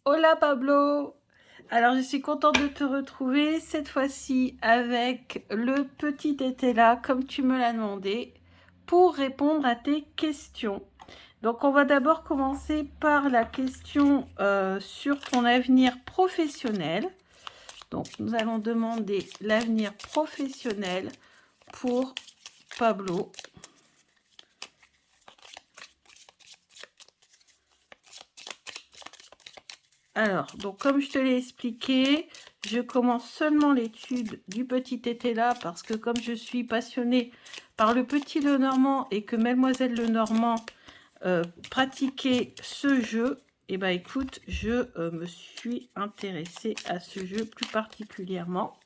Hola Pablo! Alors je suis contente de te retrouver cette fois-ci avec le petit été là, comme tu me l'as demandé, pour répondre à tes questions. Donc on va d'abord commencer par la question sur ton avenir professionnel. Donc nous allons demander l'avenir professionnel pour Pablo. Alors, donc comme je te l'ai expliqué, je commence seulement l'étude du petit été là parce que comme je suis passionnée par le petit Lenormand et que Mademoiselle Lenormand pratiquait ce jeu, et ben écoute, je me suis intéressée à ce jeu plus particulièrement.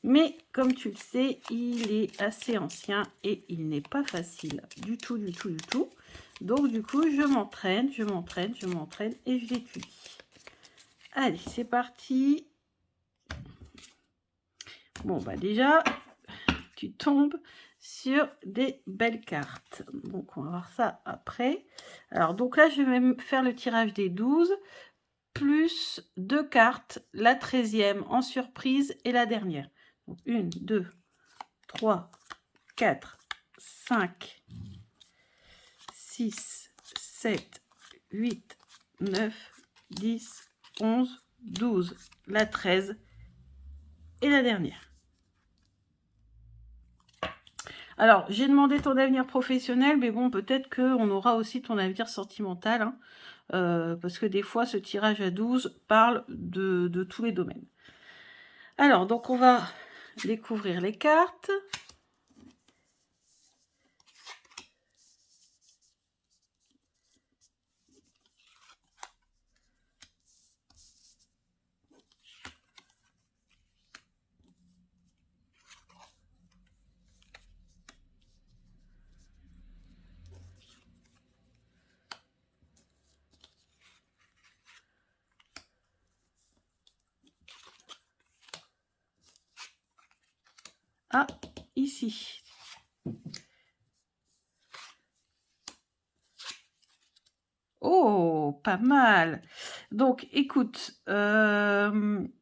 Mais comme tu le sais, il est assez ancien et il n'est pas facile du tout, du tout, du tout. Donc du coup, je m'entraîne et je l'étudie. Allez, c'est parti. Bon, bah déjà, tu tombes sur des belles cartes. Donc, on va voir ça après. Alors, donc là, je vais faire le tirage des 12, plus 2 cartes, la 13e en surprise et la dernière. Donc, 1, 2, 3, 4, 5, 6, 7, 8, 9, 10, 11, 12, la 13 et la dernière. Alors, j'ai demandé ton avenir professionnel, mais bon, peut-être qu'on aura aussi ton avenir sentimental, hein, parce que des fois, ce tirage à 12 parle de tous les domaines. Alors, donc, on va découvrir les cartes. Ah, ici. Oh, pas mal. Donc, écoute, donc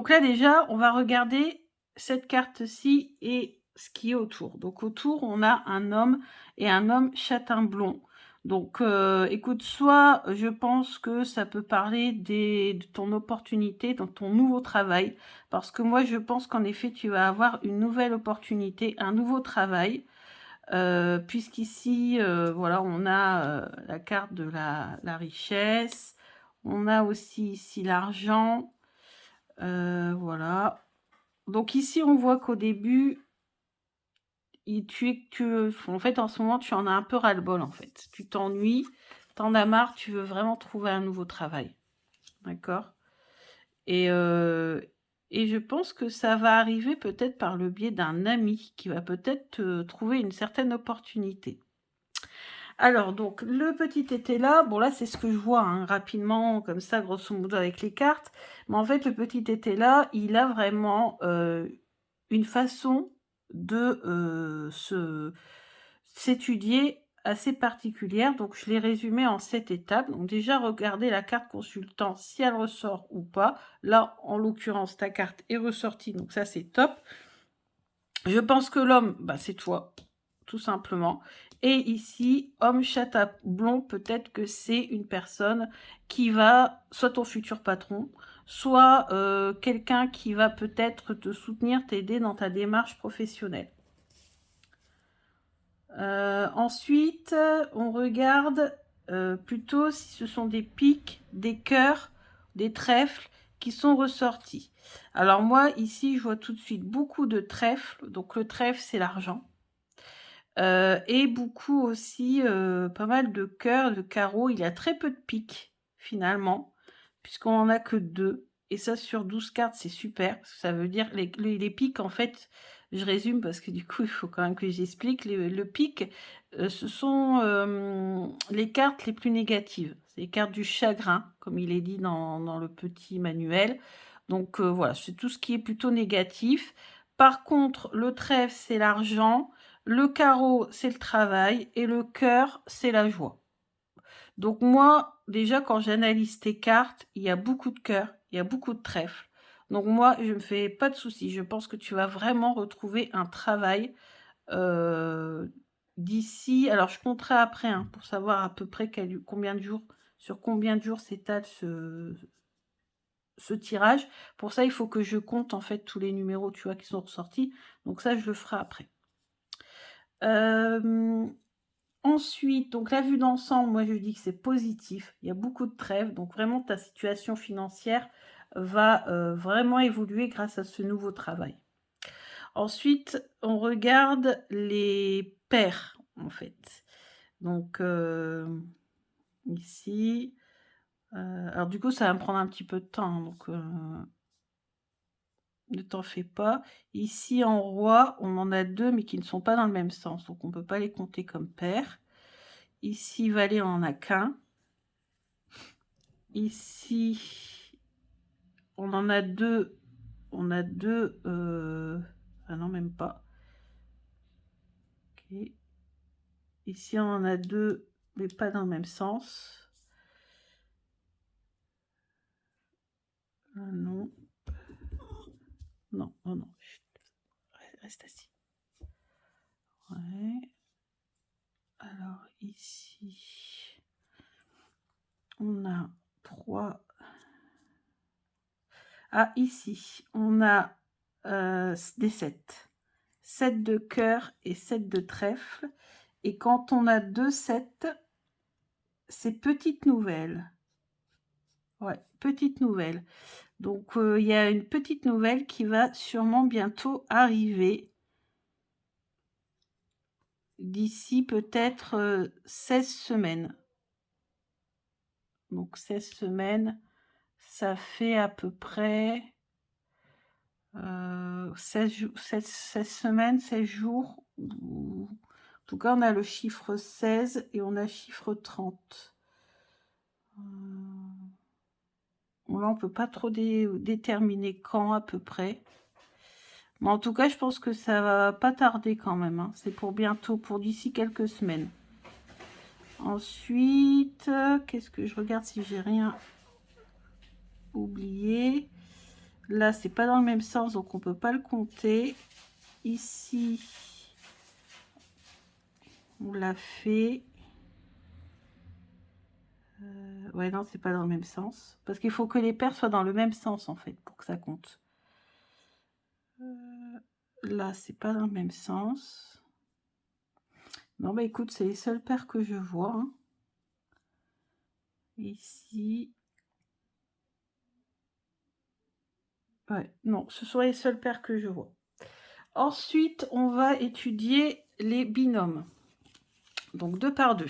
là déjà, on va regarder cette carte-ci et ce qui est autour. Donc autour, on a un homme et un homme châtain blond. Donc écoute, soit je pense que ça peut parler de ton opportunité dans ton nouveau travail, parce que moi je pense qu'en effet tu vas avoir une nouvelle opportunité, un nouveau travail, puisqu'ici voilà, on a la carte de la richesse, on a aussi ici l'argent. Voilà. Donc ici, on voit qu'au début, en fait, en ce moment, tu en as un peu ras-le-bol, en fait. Tu t'ennuies, t'en as marre, tu veux vraiment trouver un nouveau travail. D'accord? Et je pense que ça va arriver peut-être par le biais d'un ami qui va peut-être te trouver une certaine opportunité. Alors, donc, le petit été là, bon là, c'est ce que je vois, hein, rapidement, comme ça, grosso modo, avec les cartes. Mais en fait, le petit été là, il a vraiment une façon de s'étudier assez particulière. Donc, je l'ai résumé en 7 étapes. Donc, déjà, regardez la carte consultant, si elle ressort ou pas. Là, en l'occurrence, ta carte est ressortie, donc ça, c'est top. Je pense que l'homme, bah, c'est toi, tout simplement. Et ici, homme châtain blond, peut-être que c'est une personne qui va, soit ton futur patron, soit quelqu'un qui va peut-être te soutenir, t'aider dans ta démarche professionnelle. Ensuite, on regarde plutôt si ce sont des piques, des cœurs, des trèfles qui sont ressortis. Alors moi, ici, je vois tout de suite beaucoup de trèfles. Donc le trèfle, c'est l'argent. Et beaucoup aussi, pas mal de cœurs, de carreaux. Il y a très peu de piques, finalement, puisqu'on en a que 2. Et ça, sur 12 cartes, c'est super. Parce que ça veut dire les piques, en fait, je résume parce que du coup, il faut quand même que j'explique. Le pique, ce sont les cartes les plus négatives. C'est les cartes du chagrin, comme il est dit dans le petit manuel. Donc voilà, c'est tout ce qui est plutôt négatif. Par contre, le trèfle, c'est l'argent. Le carreau, c'est le travail et le cœur, c'est la joie. Donc moi, déjà, quand j'analyse tes cartes, il y a beaucoup de cœurs, il y a beaucoup de trèfles. Donc moi, je me fais pas de soucis. Je pense que tu vas vraiment retrouver un travail d'ici. Alors, je compterai après hein, pour savoir à peu près combien de jours, sur combien de jours s'étale ce tirage. Pour ça, il faut que je compte en fait tous les numéros, tu vois, qui sont ressortis. Donc ça, je le ferai après. Ensuite, donc la vue d'ensemble, moi je dis que c'est positif. Il y a beaucoup de trêves, donc vraiment ta situation financière va vraiment évoluer grâce à ce nouveau travail. Ensuite, on regarde les paires, en fait. Donc, ici, alors du coup, ça va me prendre un petit peu de temps, hein, donc ne t'en fais pas. Ici, en roi, on en a deux, mais qui ne sont pas dans le même sens, donc on ne peut pas les compter comme paires. Ici, valet, on n'en a qu'un. Ici, on en a deux. On a deux... Ah non, même pas. Ok. Ici, on en a deux, mais pas dans le même sens. Ah non. Non, non, non. Chut. Reste assis. Ouais. Alors, ici, on a 3. Ah, ici, on a des 7. 7 de cœur et 7 de trèfle. Et quand on a 2 7, c'est petite nouvelle. Ouais, petite nouvelle. Donc, il y a une petite nouvelle qui va sûrement bientôt arriver. D'ici peut-être 16 semaines. Donc, 16 semaines, ça fait à peu près 16 semaines, 16 jours. En tout cas, on a le chiffre 16 et on a le chiffre 30. Là, on ne peut pas trop déterminer quand à peu près. Mais en tout cas, je pense que ça va pas tarder quand même. Hein. C'est pour bientôt, pour d'ici quelques semaines. Ensuite, qu'est-ce que je regarde si j'ai rien oublié. Là, c'est pas dans le même sens, donc on peut pas le compter. Ici, on l'a fait. Ouais, non, c'est pas dans le même sens. Parce qu'il faut que les paires soient dans le même sens, en fait, pour que ça compte. Là, c'est pas dans le même sens. Non, bah écoute, c'est les seules paires que je vois. Hein. Ici. Ouais, non, ce sont les seules paires que je vois. Ensuite, on va étudier les binômes. Donc, 2 par 2.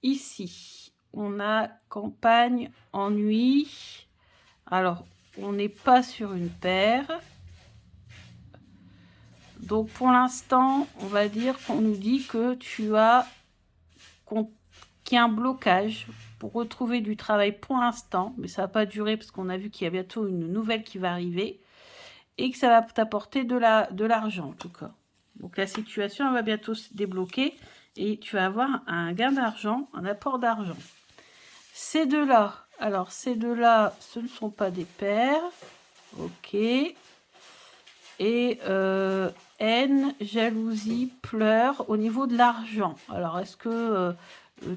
Ici, on a campagne, ennui. Alors, on n'est pas sur une paire. Donc, pour l'instant, on va dire qu'on nous dit que tu as qu'il y a un blocage pour retrouver du travail pour l'instant. Mais ça ne va pas durer parce qu'on a vu qu'il y a bientôt une nouvelle qui va arriver. Et que ça va t'apporter de l'argent, en tout cas. Donc, la situation elle va bientôt se débloquer. Et tu vas avoir un gain d'argent, un apport d'argent. Ces deux-là, alors ces deux-là, ce ne sont pas des paires. Ok. Et haine, jalousie, pleurs au niveau de l'argent. Alors, est-ce que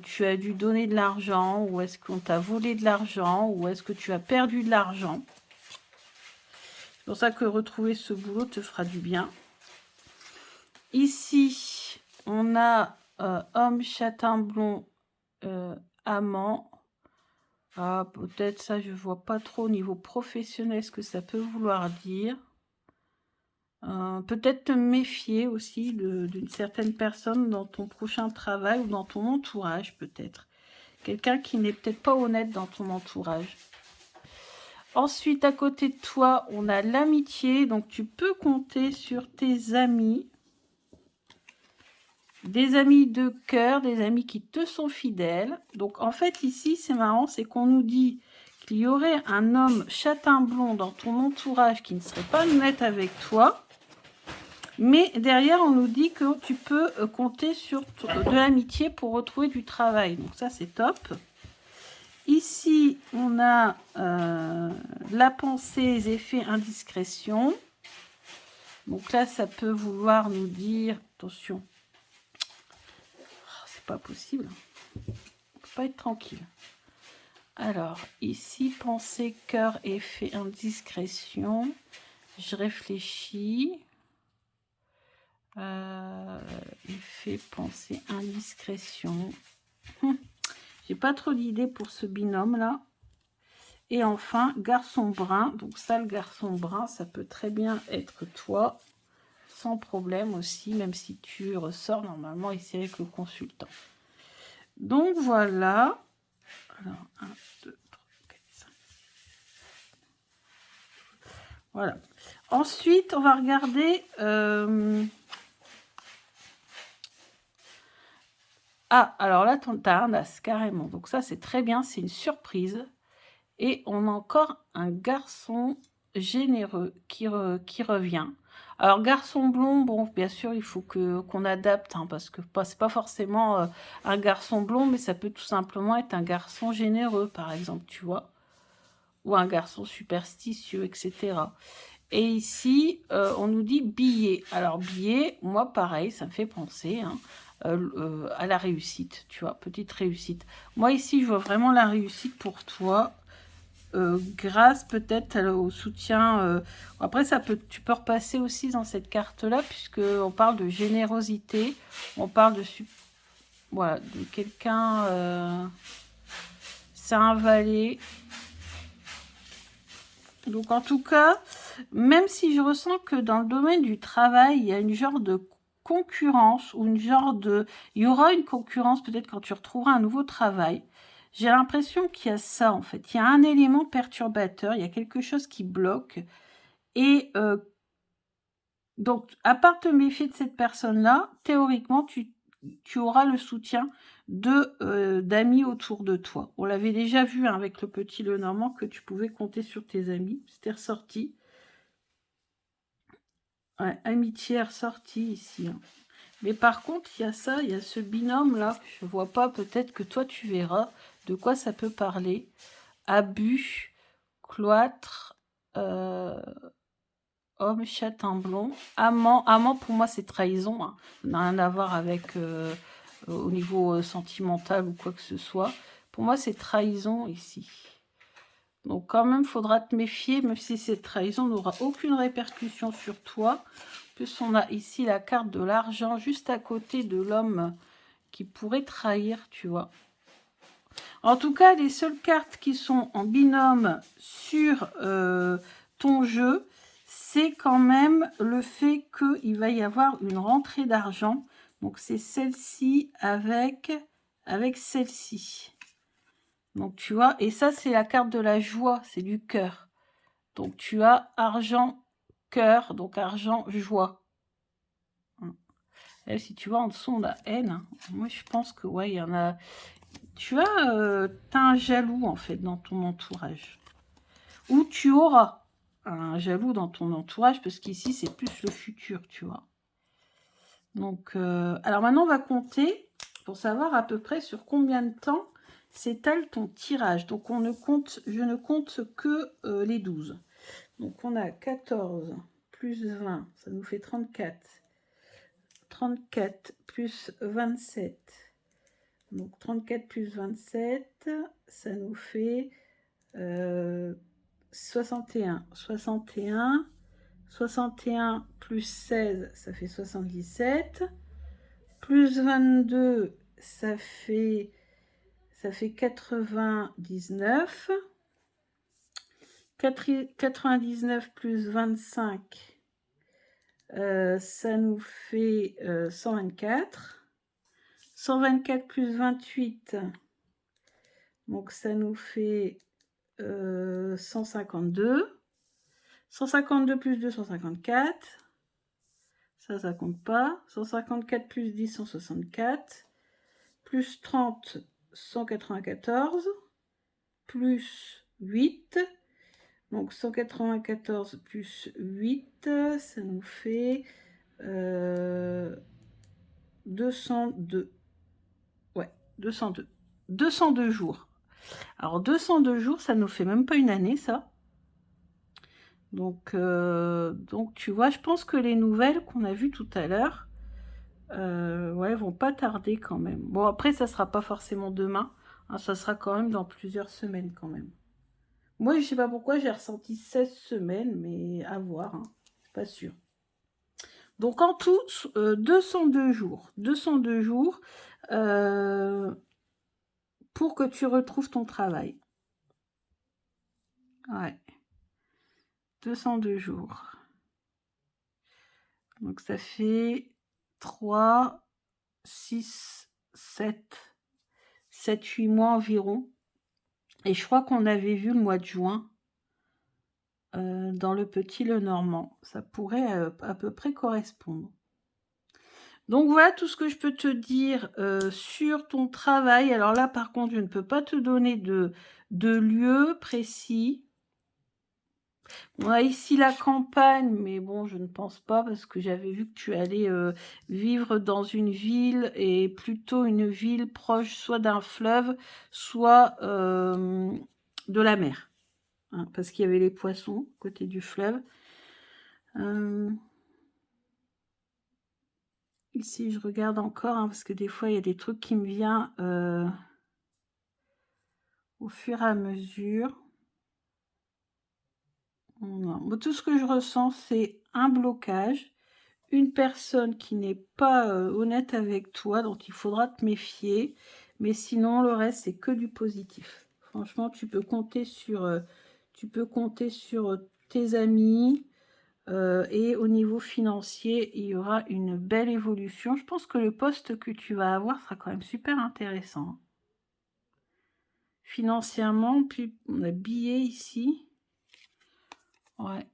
tu as dû donner de l'argent ou est-ce qu'on t'a volé de l'argent ou est-ce que tu as perdu de l'argent? C'est pour ça que retrouver ce boulot te fera du bien. Ici, on a homme, châtain blond, amant. Ah, peut-être ça, je vois pas trop au niveau professionnel ce que ça peut vouloir dire. Peut-être te méfier aussi d'une certaine personne dans ton prochain travail ou dans ton entourage, peut-être. Quelqu'un qui n'est peut-être pas honnête dans ton entourage. Ensuite, à côté de toi, on a l'amitié. Donc, tu peux compter sur tes amis. Des amis de cœur, des amis qui te sont fidèles. Donc, en fait, ici, c'est marrant, c'est qu'on nous dit qu'il y aurait un homme châtain blond dans ton entourage qui ne serait pas honnête avec toi. Mais derrière, on nous dit que tu peux compter sur de l'amitié pour retrouver du travail. Donc ça, c'est top. Ici, on a la pensée, les effets indiscrétion. Donc là, ça peut vouloir nous dire... Attention. Oh, c'est pas possible. On peut pas être tranquille. Alors, ici, pensée, cœur, effet, indiscrétion. Je réfléchis. Effet, pensée, indiscrétion. J'ai pas trop d'idées pour ce binôme-là. Et enfin, garçon brun. Donc ça, le garçon brun, ça peut très bien être toi. Sans problème aussi, même si tu ressors normalement ici avec le consultant. Donc voilà. Alors, 1, 2, 3, 4, 5. Voilà. Ensuite, on va regarder... Ah, alors là, tu as un as, carrément. Donc ça, c'est très bien, c'est une surprise. Et on a encore un garçon généreux qui revient. Alors, garçon blond, bon, bien sûr, il faut qu'on adapte, hein, parce que c'est pas forcément un garçon blond, mais ça peut tout simplement être un garçon généreux, par exemple, tu vois. Ou un garçon superstitieux, etc. Et ici, on nous dit billet. Alors, billet, moi, pareil, ça me fait penser à la réussite, tu vois, petite réussite. Moi, ici, je vois vraiment la réussite pour toi, grâce peut-être au soutien. Après, tu peux repasser aussi dans cette carte-là, puisqu'on parle de générosité, on parle de, voilà, de quelqu'un, c'est un valet. Donc en tout cas, même si je ressens que dans le domaine du travail, il y a une genre de concurrence ou une genre de... Il y aura une concurrence peut-être quand tu retrouveras un nouveau travail. J'ai l'impression qu'il y a ça en fait. Il y a un élément perturbateur, il y a quelque chose qui bloque. Et donc, à part te méfier de cette personne-là, théoriquement, tu auras le soutien d'amis autour de toi. On l'avait déjà vu hein, avec le petit Lenormand que tu pouvais compter sur tes amis. C'était ressorti. Ouais, amitié ressortie ici. Hein. Mais par contre, il y a ça, il y a ce binôme-là. Je vois pas, peut-être que toi, tu verras de quoi ça peut parler. Abus, cloître, homme, chatin blond, amant. Amant, pour moi, c'est trahison. Hein. Ça n'a rien à voir avec au niveau sentimental ou quoi que ce soit. Pour moi, c'est trahison ici. Donc quand même, il faudra te méfier, même si cette trahison n'aura aucune répercussion sur toi. En plus, on a ici la carte de l'argent juste à côté de l'homme qui pourrait trahir, tu vois. En tout cas, les seules cartes qui sont en binôme sur ton jeu, c'est quand même le fait qu'il va y avoir une rentrée d'argent. Donc, c'est celle-ci avec celle-ci. Donc, tu vois, et ça, c'est la carte de la joie, c'est du cœur. Donc, tu as argent, cœur, donc argent, joie. Et si tu vois, en dessous, on a haine. Hein. Moi, je pense que, ouais, il y en a... Tu as, t'as un jaloux, en fait, dans ton entourage. Ou tu auras un jaloux dans ton entourage, parce qu'ici, c'est plus le futur, tu vois. Donc, alors maintenant, on va compter pour savoir à peu près sur combien de temps s'étale ton tirage. Donc, je ne compte que les 12. Donc, on a 14 plus 20, ça nous fait 34. 34 plus 27. Donc, 34 plus 27, ça nous fait 61. 61. 61 plus 16, ça fait 77. Plus 22, ça fait 99. 99 plus 25, ça nous fait 124. 124 plus 28, donc ça nous fait 152. 152 plus 2, 154. Ça compte pas. 154 plus 10, 164. Plus 30, 194. Plus 8. Donc 194 plus 8, ça nous fait 202. Ouais, 202. 202 jours. Alors, 202 jours, ça nous fait même pas une année, ça. Donc, tu vois, je pense que les nouvelles qu'on a vues tout à l'heure, ouais, vont pas tarder quand même. Bon, après, ça sera pas forcément demain. Hein, ça sera quand même dans plusieurs semaines quand même. Moi, je sais pas pourquoi j'ai ressenti 16 semaines, mais à voir, hein, pas sûr. Donc en tout, 202 jours. 202 jours pour que tu retrouves ton travail. Ouais. 202 jours. Donc ça fait 3, 6, 7, 7, 8 mois environ. Et je crois qu'on avait vu le mois de juin dans le Petit Lenormand. Ça pourrait à peu près correspondre. Donc voilà tout ce que je peux te dire sur ton travail. Alors là, par contre, je ne peux pas te donner de lieu précis. On a ici la campagne, mais bon, je ne pense pas parce que j'avais vu que tu allais vivre dans une ville et plutôt une ville proche soit d'un fleuve, soit de la mer. Hein, parce qu'il y avait les poissons côté du fleuve. Ici, je regarde encore, hein, parce que des fois, il y a des trucs qui me viennent au fur et à mesure. Non. Bon, tout ce que je ressens, c'est un blocage, une personne qui n'est pas honnête avec toi, dont il faudra te méfier. Mais sinon, le reste, c'est que du positif. Franchement, tu peux compter sur tes amis. Et au niveau financier, il y aura une belle évolution. Je pense que le poste que tu vas avoir sera quand même super intéressant. Financièrement, puis on a billets ici. Ouais.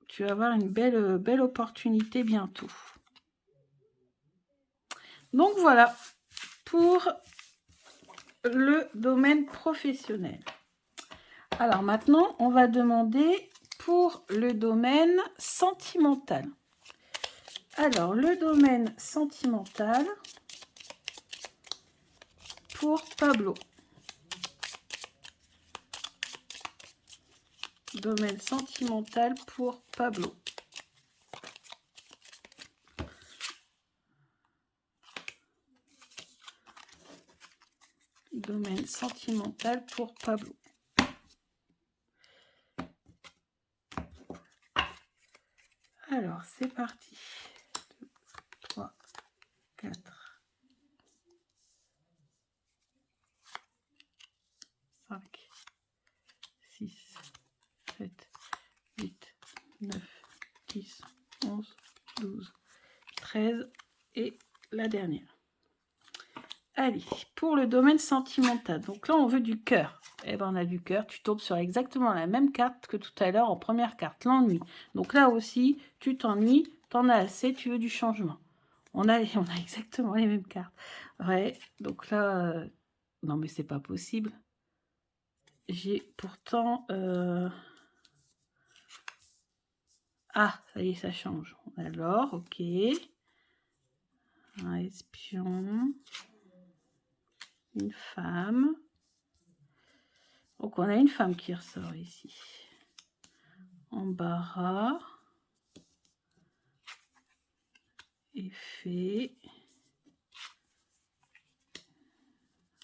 Tu vas avoir une belle opportunité bientôt. Donc voilà pour le domaine professionnel. Alors maintenant, on va demander pour le domaine sentimental. Alors, le domaine sentimental pour Pablo. Domaine sentimental pour Pablo. Domaine sentimental pour Pablo. Alors, c'est parti. 2, 3, 4, 5, 6, 7, 8, 9, 10, 11, 12, 13 et la dernière. Allez, pour le domaine sentimental. Donc là, on veut du cœur. Eh ben, on a du cœur. Tu tombes sur exactement la même carte que tout à l'heure en première carte, l'ennui. Donc là aussi, tu t'ennuies, t'en as assez, tu veux du changement. On a exactement les mêmes cartes. Ouais, donc là, non mais c'est pas possible. J'ai pourtant... Ah, ça y est, ça change. Alors, ok. Un espion. Une femme. Donc, on a une femme qui ressort ici. Embarras. Effet.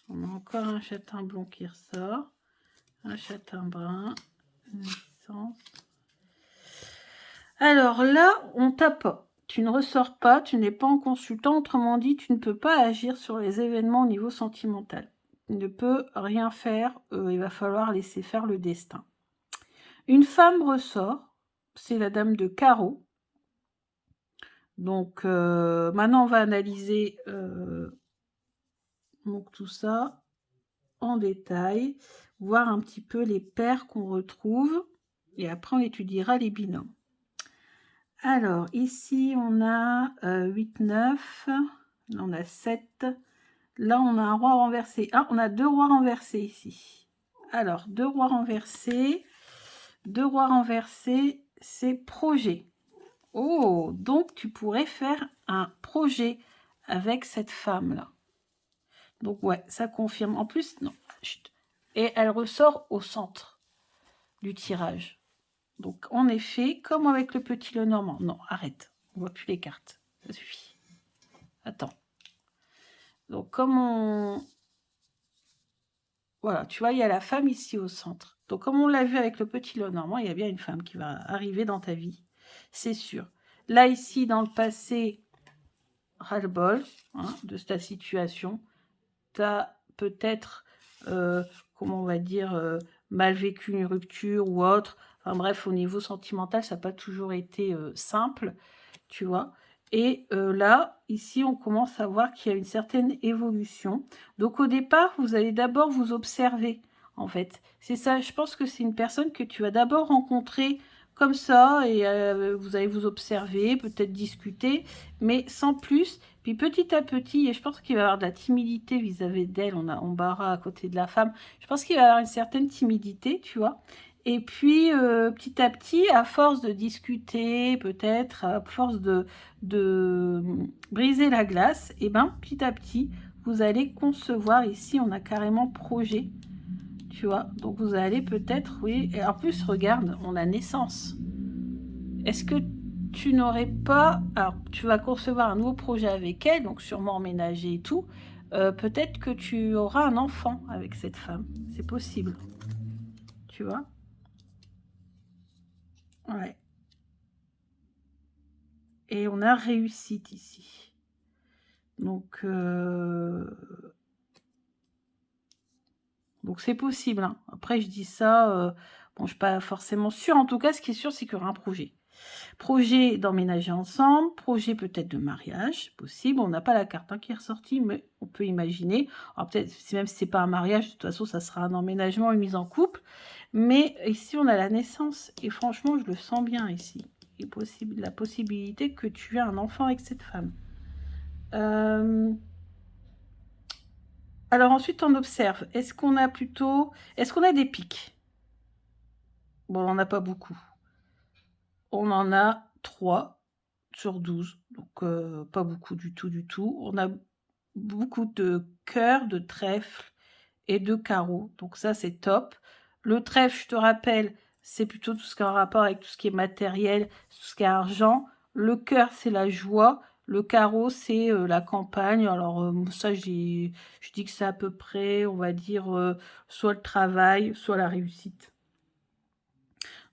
On a encore un châtain blond qui ressort. Un châtain brun. Naissance. Alors là, on t'a pas. Tu ne ressors pas, tu n'es pas en consultant. Autrement dit, tu ne peux pas agir sur les événements au niveau sentimental. Tu ne peux rien faire. Il va falloir laisser faire le destin. Une femme ressort. C'est la dame de carreau. Donc, maintenant, on va analyser donc, tout ça en détail. Voir un petit peu les paires qu'on retrouve. Et après, on étudiera les binômes. Alors, ici, on a 8, 9. Là, on a 7. Là, on a un roi renversé. Ah, on a 2 rois renversés ici. Alors, 2 rois renversés. 2 rois renversés, c'est projet. Oh, donc tu pourrais faire un projet avec cette femme-là. Donc ouais, ça confirme. En plus, non. Chut. Et elle ressort au centre du tirage. Donc en effet, comme avec le petit Lenormand. Non, arrête. On voit plus les cartes. Ça suffit. Attends. Donc comme on... Voilà, tu vois, il y a la femme ici au centre. Donc comme on l'a vu avec le petit Lenormand, il y a bien une femme qui va arriver dans ta vie. C'est sûr. Là, ici, dans le passé, ras-le-bol de ta situation. Tu as peut-être, comment on va dire, mal vécu une rupture ou autre. Enfin bref, au niveau sentimental, ça n'a pas toujours été simple, tu vois. Et là, ici, on commence à voir qu'il y a une certaine évolution. Donc au départ, vous allez d'abord vous observer, en fait. C'est ça, je pense que c'est une personne que tu vas d'abord rencontrer comme ça, et vous allez vous observer, peut-être discuter, mais sans plus. Puis petit à petit, et je pense qu'il va y avoir de la timidité vis-à-vis d'elle, on a Ambara à côté de la femme, je pense qu'il va y avoir une certaine timidité, tu vois. Et puis, petit à petit, à force de discuter, peut-être, à force de briser la glace, et ben petit à petit, vous allez concevoir, ici on a carrément projet, tu vois. Donc vous allez peut-être, oui, et en plus, regarde, on a naissance. Est-ce que tu n'aurais pas... Alors, tu vas concevoir un nouveau projet avec elle, donc sûrement emménager et tout. Peut-être que tu auras un enfant avec cette femme. C'est possible. Tu vois? Ouais. Et on a réussite ici. Donc c'est possible. Hein. Après, je dis ça... bon, je ne suis pas forcément sûre. En tout cas, ce qui est sûr, c'est qu'il y aura un projet. Projet d'emménager ensemble, projet peut-être de mariage, possible. On n'a pas la carte qui est ressortie, mais on peut imaginer. Alors peut-être, même si c'est pas un mariage, de toute façon, ça sera un emménagement, une mise en couple. Mais ici, on a la naissance. Et franchement, je le sens bien ici. Il est la possibilité que tu aies un enfant avec cette femme. Alors ensuite, on observe. Est-ce qu'on a plutôt... Est-ce qu'on a des pics? Bon, on n'en a pas beaucoup. On en a 3 sur 12, donc pas beaucoup du tout. On a beaucoup de cœurs, de trèfles et de carreaux, donc ça c'est top. Le trèfle, je te rappelle, c'est plutôt tout ce qui a un rapport avec tout ce qui est matériel, tout ce qui est argent. Le cœur, c'est la joie. Le carreau, c'est la campagne. Alors ça, je dis que c'est à peu près, on va dire, soit le travail, soit la réussite.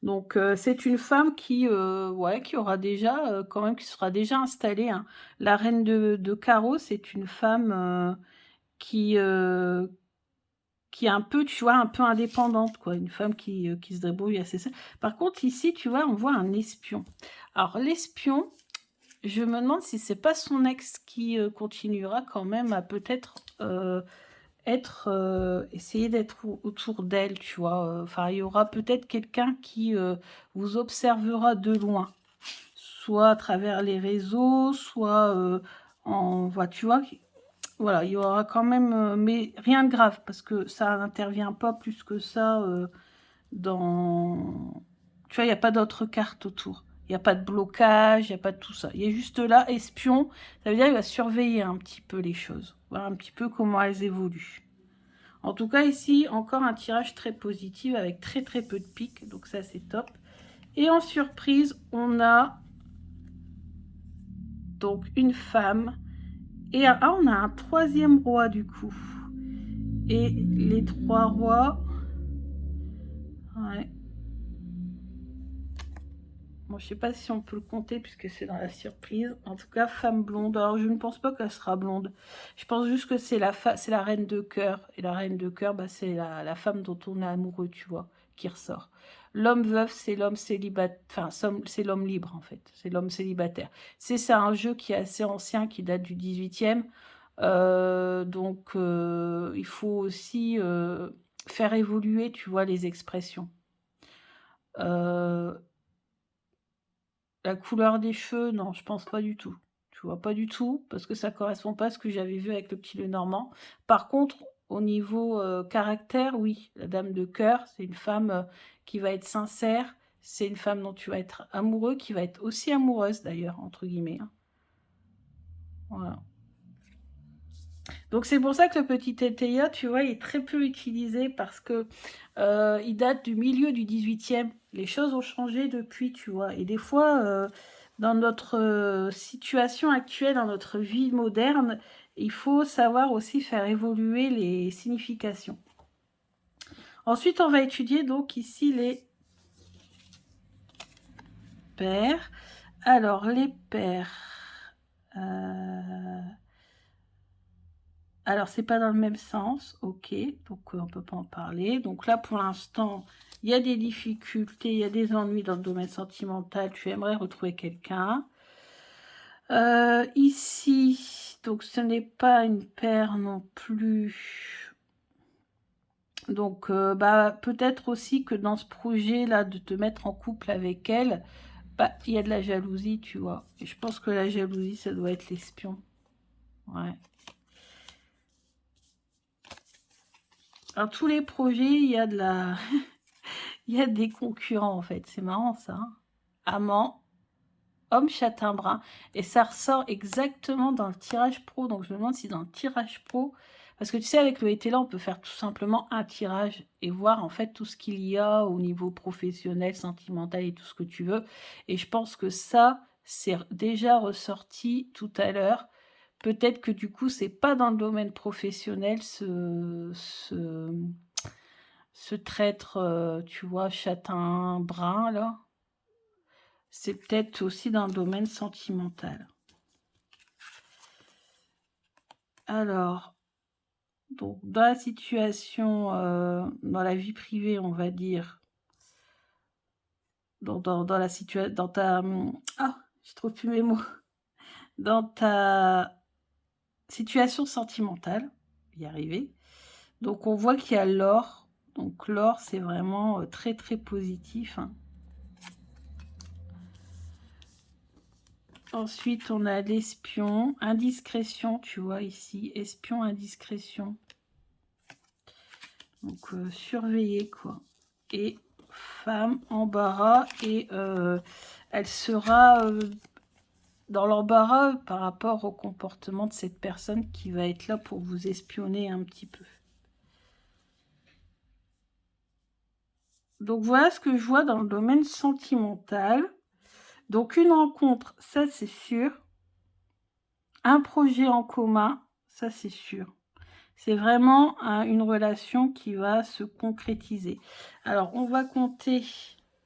Donc c'est une femme qui aura déjà quand même, qui sera déjà installée. Hein. La reine de carreau, c'est une femme qui est un peu, tu vois, un peu indépendante, quoi. Une femme qui se débrouille assez seule. Par contre, ici, tu vois, on voit un espion. Alors l'espion, je me demande si c'est pas son ex qui continuera quand même à peut-être essayer d'être autour d'elle, tu vois. Enfin, il y aura peut-être quelqu'un qui vous observera de loin, soit à travers les réseaux, soit tu vois. Voilà, il y aura quand même, mais rien de grave, parce que ça n'intervient pas plus que ça dans... Tu vois, il n'y a pas d'autres cartes autour. Il n'y a pas de blocage, il n'y a pas de tout ça. Il est juste là, espion. Ça veut dire qu'il va surveiller un petit peu les choses, voir un petit peu comment elles évoluent. En tout cas, ici, encore un tirage très positif avec très très peu de piques. Donc ça, c'est top. Et en surprise, on a donc une femme. Et on a un troisième roi du coup. Et les 3 rois... Ouais. Bon, je sais pas si on peut le compter puisque c'est dans la surprise. En tout cas, femme blonde. Alors, je ne pense pas qu'elle sera blonde. Je pense juste que c'est la reine de cœur. Et la reine de cœur, bah, c'est la femme dont on est amoureux, tu vois, qui ressort. L'homme veuf, c'est l'homme célibataire. Enfin, c'est l'homme libre, en fait. C'est l'homme célibataire. C'est un jeu qui est assez ancien, qui date du 18e. Donc, il faut aussi faire évoluer, tu vois, les expressions. La couleur des cheveux, non, je pense pas du tout. Tu vois, pas du tout, parce que ça correspond pas à ce que j'avais vu avec le petit Lenormand. Par contre, au niveau caractère, oui, la dame de cœur, c'est une femme qui va être sincère, c'est une femme dont tu vas être amoureux, qui va être aussi amoureuse d'ailleurs, entre guillemets. Hein. Voilà. Donc c'est pour ça que le petit Tétéia, tu vois, il est très peu utilisé parce que il date du milieu du 18e. Les choses ont changé depuis, tu vois. Et des fois, dans notre situation actuelle, dans notre vie moderne, il faut savoir aussi faire évoluer les significations. Ensuite, on va étudier donc ici les paires. Alors, les paires... Alors, c'est pas dans le même sens, ok, donc on peut pas en parler. Donc là, pour l'instant, il y a des difficultés, il y a des ennuis dans le domaine sentimental, tu aimerais retrouver quelqu'un. Ici, donc ce n'est pas une paire non plus. Donc, bah, peut-être aussi que dans ce projet-là, de te mettre en couple avec elle, bah, il y a de la jalousie, tu vois. Et je pense que la jalousie, ça doit être l'espion. Ouais. Dans tous les projets, il y a de la... il y a des concurrents, en fait. C'est marrant, ça. Hein. Amant, homme châtain brun. Et ça ressort exactement dans le tirage pro. Donc, je me demande si dans le tirage pro... Parce que tu sais, avec le ETLA, on peut faire tout simplement un tirage et voir, en fait, tout ce qu'il y a au niveau professionnel, sentimental et tout ce que tu veux. Et je pense que ça, c'est déjà ressorti tout à l'heure. Peut-être que, du coup, c'est pas dans le domaine professionnel, ce traître, tu vois, châtain brun, là. C'est peut-être aussi dans le domaine sentimental. Alors, donc, dans la situation, dans la vie privée, on va dire, dans la situation, dans ta... Ah, je trouve plus mes mots. Dans ta situation sentimentale, y arriver. Donc, on voit qu'il y a l'or. Donc, l'or, c'est vraiment très, très positif, hein. Ensuite, on a l'espion, indiscrétion, tu vois ici, espion, indiscrétion. Donc, surveiller, quoi. Et femme, embarras, et elle sera dans l'embarras par rapport au comportement de cette personne qui va être là pour vous espionner un petit peu. Donc, voilà ce que je vois dans le domaine sentimental. Donc, une rencontre, ça c'est sûr. Un projet en commun, ça c'est sûr. C'est vraiment une relation qui va se concrétiser. Alors, on va compter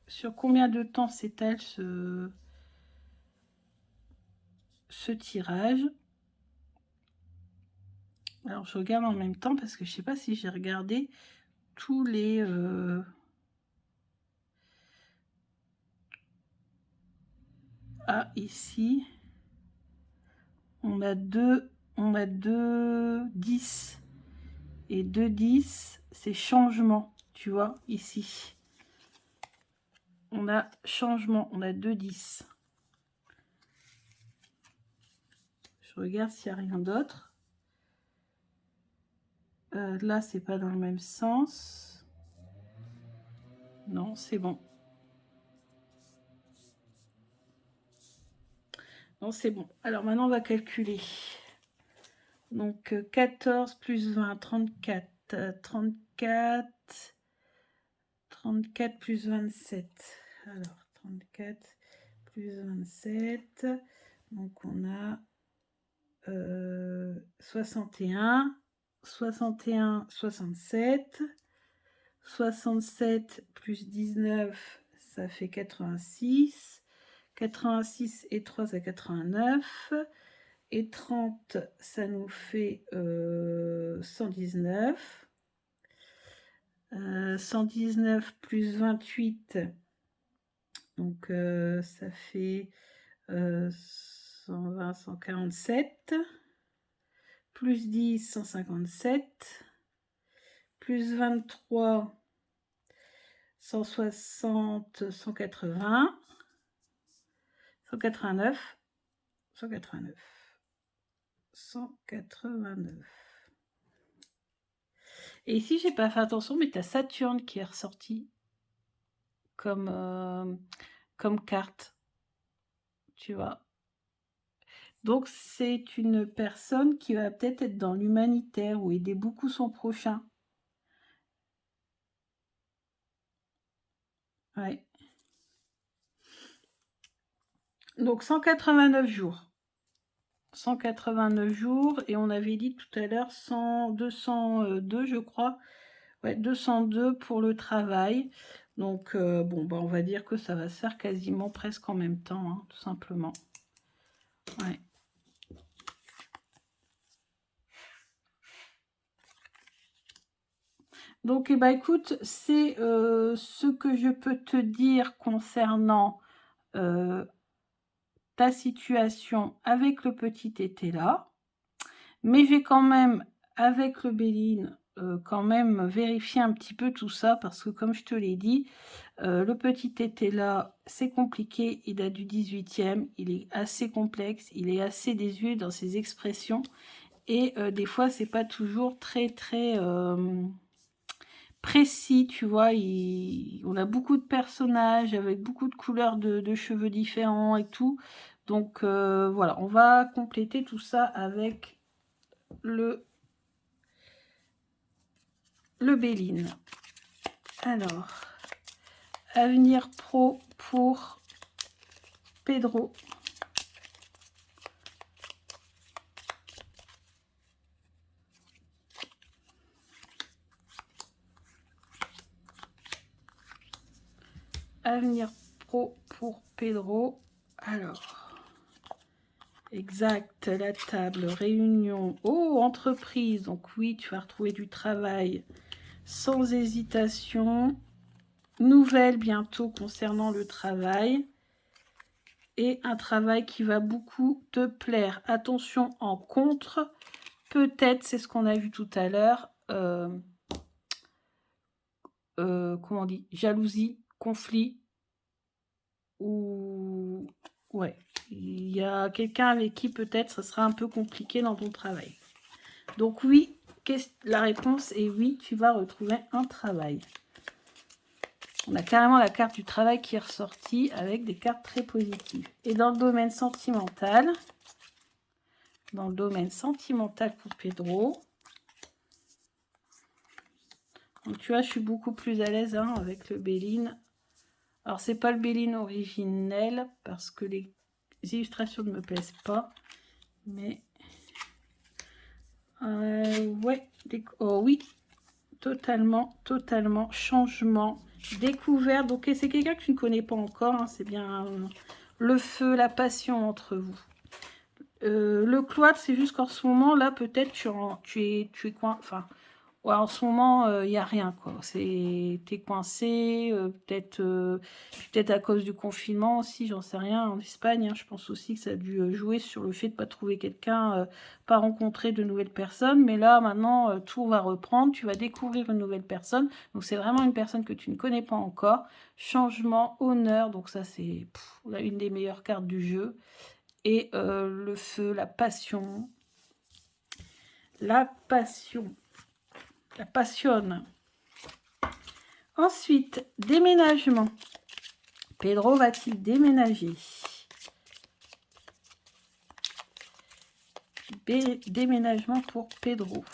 sur combien de temps s'étale ce tirage. Alors, je regarde en même temps parce que je ne sais pas si j'ai regardé tous les... Ah, ici, on a deux 10. Et 2 10, c'est changement, tu vois, ici. On a changement, on a 2 10. Je regarde s'il n'y a rien d'autre. Là, c'est pas dans le même sens. Non, c'est bon. Non, c'est bon. Alors maintenant, on va calculer. Donc, 14 plus 20, 34. 34. 34 plus 27. Alors, 34 plus 27. Donc, on a 61. 61, 67. 67 plus 19, ça fait 86. 86 et 3, c'est 89. Et 30, ça nous fait 119. 119 plus 28, donc ça fait 120, 147. Plus 10, 157. Plus 23, 160, 180. 189. 189. 189. Et ici, j'ai pas fait attention, mais tu as Saturne qui est ressorti. comme carte, tu vois. Donc, c'est une personne qui va peut-être être dans l'humanitaire ou aider beaucoup son prochain. Ouais. Donc, 189 jours. 189 jours, et on avait dit tout à l'heure 202, je crois. Ouais, 202 pour le travail. Donc, bon, bah, on va dire que ça va se faire quasiment presque en même temps, hein, tout simplement. Ouais. Donc, eh ben, écoute, c'est ce que je peux te dire concernant ta situation avec le petit tété là. Mais j'ai quand même, avec le Béline, quand même vérifier un petit peu tout ça, parce que comme je te l'ai dit, le petit tété là, c'est compliqué, il a du 18e, il est assez complexe, il est assez désuet dans ses expressions, et des fois, c'est pas toujours très précis, tu vois. On a beaucoup de personnages avec beaucoup de couleurs de cheveux différents et tout. Donc voilà, on va compléter tout ça avec le Béline. Alors, avenir pro pour Pedro. Avenir pro pour Pedro. Alors, exact, la table, réunion. Oh, entreprise. Donc oui, tu vas retrouver du travail sans hésitation. Nouvelles bientôt concernant le travail. Et un travail qui va beaucoup te plaire. Attention en contre. Peut-être, c'est ce qu'on a vu tout à l'heure. Comment on dit, jalousie, conflit, ou ouais, il y a quelqu'un avec qui peut-être ça sera un peu compliqué dans ton travail. Donc oui, la réponse est oui, tu vas retrouver un travail. On a carrément la carte du travail qui est ressortie avec des cartes très positives. Et dans le domaine sentimental, pour Pedro, donc tu vois, je suis beaucoup plus à l'aise hein, avec le Béline. Alors, c'est pas le Béline originel parce que les illustrations ne me plaisent pas. Mais, ouais, oh oui, totalement, changement, découverte. Donc, c'est quelqu'un que tu ne connais pas encore. Hein, c'est bien le feu, la passion entre vous. Le cloître, c'est juste qu'en ce moment, là, peut-être tu es coin. Enfin, ouais, en ce moment, il n'y a rien, quoi. T'es coincé, peut-être à cause du confinement aussi, j'en sais rien. En Espagne, hein, je pense aussi que ça a dû jouer sur le fait de ne pas trouver quelqu'un, pas rencontrer de nouvelles personnes. Mais là, maintenant, tout va reprendre. Tu vas découvrir une nouvelle personne. Donc, c'est vraiment une personne que tu ne connais pas encore. Changement, honneur. Donc, ça, c'est une des meilleures cartes du jeu. Et le feu, la passion. La passion. La passionne. Ensuite, déménagement. Pedro va-t-il déménager? Déménagement pour Pedro.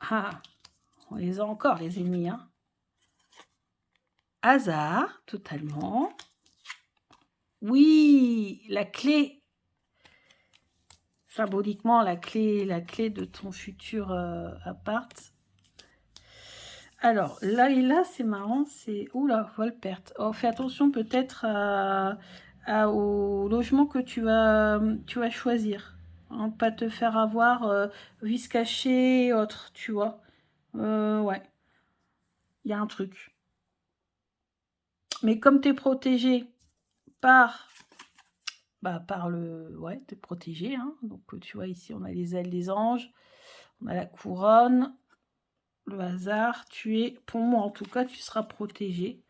Ah, on les a encore, les ennemis. Hein. Hasard, totalement. Oui, la clé. Symboliquement, la clé de ton futur appart. Alors, là et là, c'est marrant, c'est... Oula, voile perte. Oh, fais attention peut-être au logement que tu vas choisir. Hein, pas te faire avoir vis cachée et autres, tu vois. Ouais, il y a un truc. Mais comme tu es protégé par... par le... Ouais, tu es protégé. Hein, donc, tu vois, ici, on a les ailes des anges. On a la couronne. Le hasard. Pour moi, en tout cas, tu seras protégé.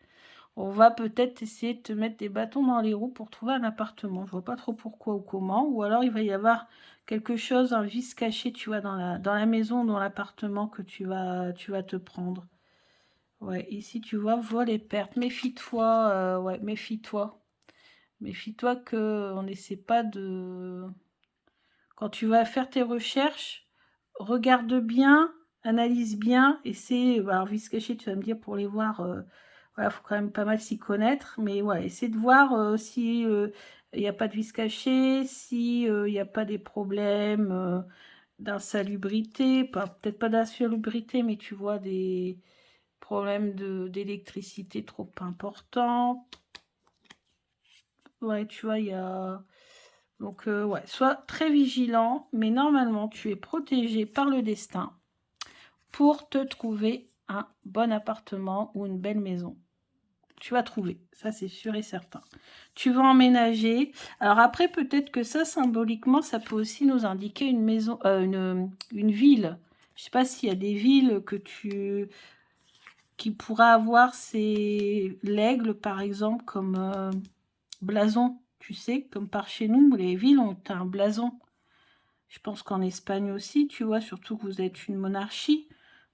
on va peut-être essayer de te mettre des bâtons dans les roues pour trouver un appartement. Je vois pas trop pourquoi ou comment. Ou alors il va y avoir quelque chose, un vice caché, tu vois, dans la maison, dans l'appartement que tu vas te prendre. Ouais, ici tu vois, vol et perte. Méfie-toi, ouais, méfie-toi. Méfie-toi que on n'essaie pas de... Quand tu vas faire tes recherches, regarde bien, analyse bien, essaie... Alors, vice caché, tu vas me dire, pour les voir, voilà, faut quand même pas mal s'y connaître. Mais ouais, essaie de voir si il n'y a pas de vice caché, si il n'y a pas des problèmes d'insalubrité, peut-être pas d'insalubrité, mais tu vois, des problèmes d'électricité trop importants. Ouais, tu vois, il y a... Donc, ouais, sois très vigilant, mais normalement, tu es protégé par le destin pour te trouver un bon appartement ou une belle maison. Tu vas trouver, ça c'est sûr et certain. Tu vas emménager. Alors après, peut-être que ça, symboliquement, ça peut aussi nous indiquer une maison, une ville. Je sais pas s'il y a des villes qui pourraient avoir l'aigle, par exemple, comme blason. Tu sais, comme par chez nous, les villes ont un blason. Je pense qu'en Espagne aussi, tu vois, surtout que vous êtes une monarchie.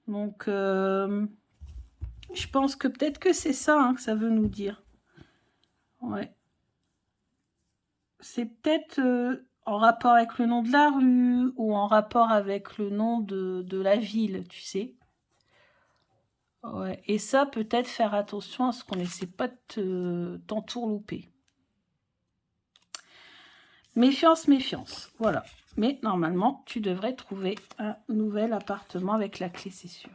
Donc, je pense que peut-être que c'est ça hein, que ça veut nous dire. Ouais. C'est peut-être en rapport avec le nom de la rue ou en rapport avec le nom de la ville, tu sais. Ouais. Et ça, peut-être faire attention à ce qu'on n'essaie pas de t'entourlouper. Méfiance, méfiance. Voilà. Mais normalement, tu devrais trouver un nouvel appartement avec la clé, c'est sûr.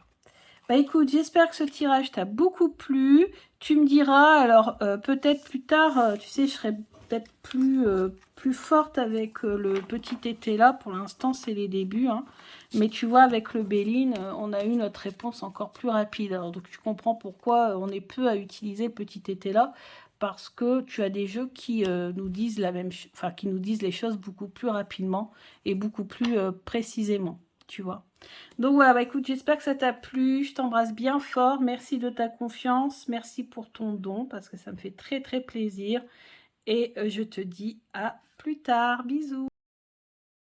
Bah écoute, j'espère que ce tirage t'a beaucoup plu. Tu me diras, alors peut-être plus tard, tu sais, je serai peut-être plus forte avec le petit été là. Pour l'instant, c'est les débuts. Hein. Mais tu vois, avec le Béline, on a eu notre réponse encore plus rapide. Alors, donc tu comprends pourquoi on est peu à utiliser le petit été là. Parce que tu as des jeux qui nous disent qui nous disent les choses beaucoup plus rapidement et beaucoup plus précisément, tu vois. Donc voilà, bah écoute, j'espère que ça t'a plu. Je t'embrasse bien fort. Merci de ta confiance. Merci pour ton don parce que ça me fait très très plaisir. Et je te dis à plus tard. Bisous.